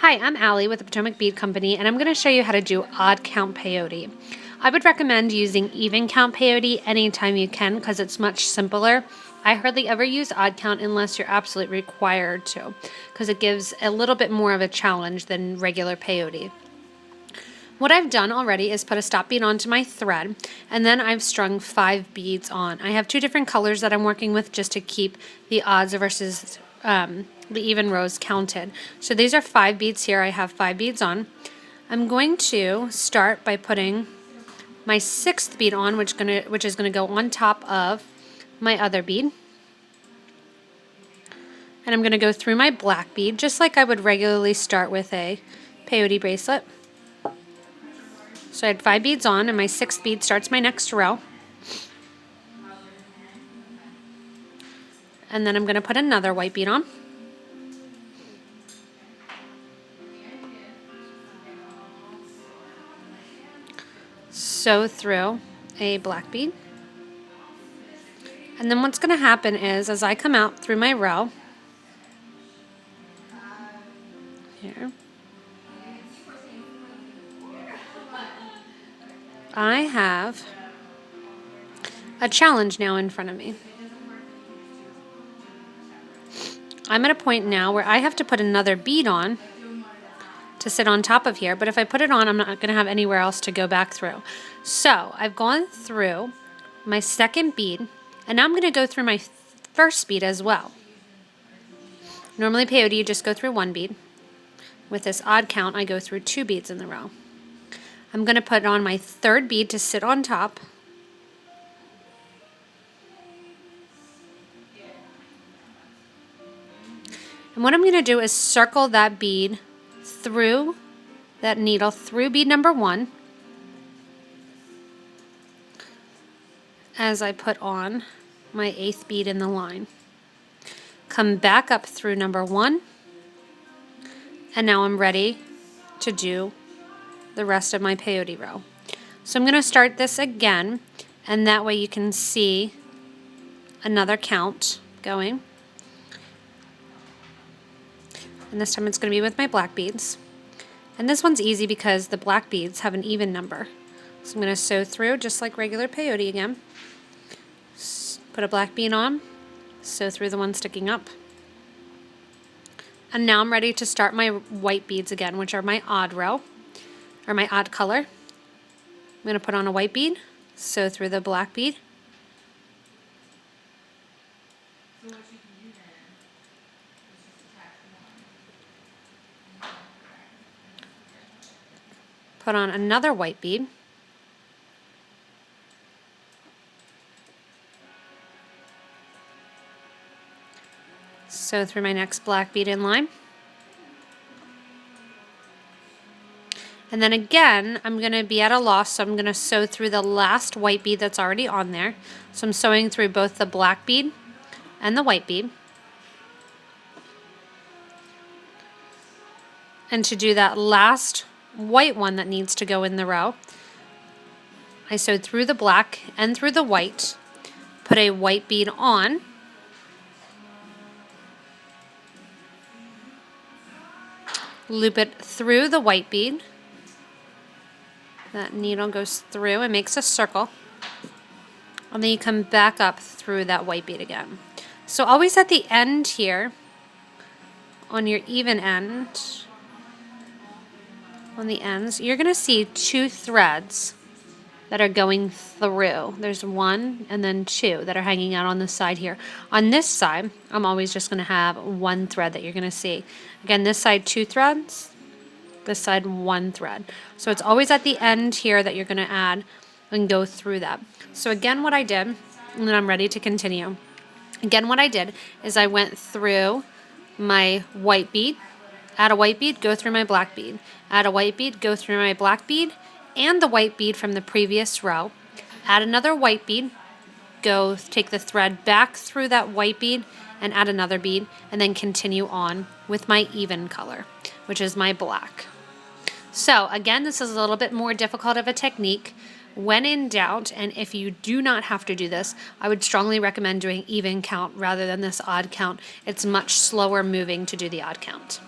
Hi, I'm Allie with the Potomac Bead Company, and I'm going to show you how to do odd count peyote. I would recommend using even count peyote anytime you can because it's much simpler. I hardly ever use odd count unless you're absolutely required to, because it gives a little bit more of a challenge than regular peyote. What I've done already is put a stop bead onto my thread, and then I've strung 5 beads on. I have 2 different colors that I'm working with just to keep the odds versus the even rows counted. So these are 5 beads here. I have 5 beads on. I'm going to start by putting my 6th bead on, which is gonna go on top of my other bead. And I'm gonna go through my black bead, just like I would regularly start with a peyote bracelet. So I had 5 beads on, and my 6th bead starts my next row. And then I'm going to put another white bead on. Sew through a black bead. And then what's going to happen is, as I come out through my row, here, I have a challenge now in front of me. I'm at a point now where I have to put another bead on to sit on top of here, but if I put it on, I'm not going to have anywhere else to go back through. So I've gone through my 2nd bead, and now I'm going to go through my 1st bead as well. Normally peyote, you just go through 1 bead. With this odd count, I go through 2 beads in the row. I'm going to put on my 3rd bead to sit on top. And what I'm going to do is circle that bead through that needle, through bead number 1, as I put on my 8th bead in the line. Come back up through number 1, and now I'm ready to do the rest of my peyote row. So I'm going to start this again, and that way you can see another count going. And this time it's going to be with my black beads. And this one's easy because the black beads have an even number. So I'm going to sew through just like regular peyote again. Put a black bead on, sew through the one sticking up. And now I'm ready to start my white beads again, which are my odd row, or my odd color. I'm going to put on a white bead, sew through the black bead. Put on another white bead. Sew through my next black bead in line. And then again, I'm going to be at a loss, so I'm going to sew through the last white bead that's already on there. So I'm sewing through both the black bead and the white bead. And to do that last white one that needs to go in the row, I sewed through the black and through the white, put a white bead on, loop it through the white bead. That needle goes through and makes a circle, and then you come back up through that white bead again. So always at the end here, on your even end, on the ends, you're going to see 2 threads that are going through. There's 1 and then 2 that are hanging out on the side here. On this side, I'm always just going to have 1 thread that you're going to see. Again, this side 2 threads, this side 1 thread. So it's always at the end here that you're going to add and go through that. So again, what I did, and then I'm ready to continue. Again, what I did is I went through my white bead, add a white bead, go through my black bead, add a white bead, go through my black bead and the white bead from the previous row, add another white bead, go take the thread back through that white bead and add another bead, and then continue on with my even color, which is my black. So again, this is a little bit more difficult of a technique. When in doubt, and if you do not have to do this, I would strongly recommend doing even count rather than this odd count. It's much slower moving to do the odd count.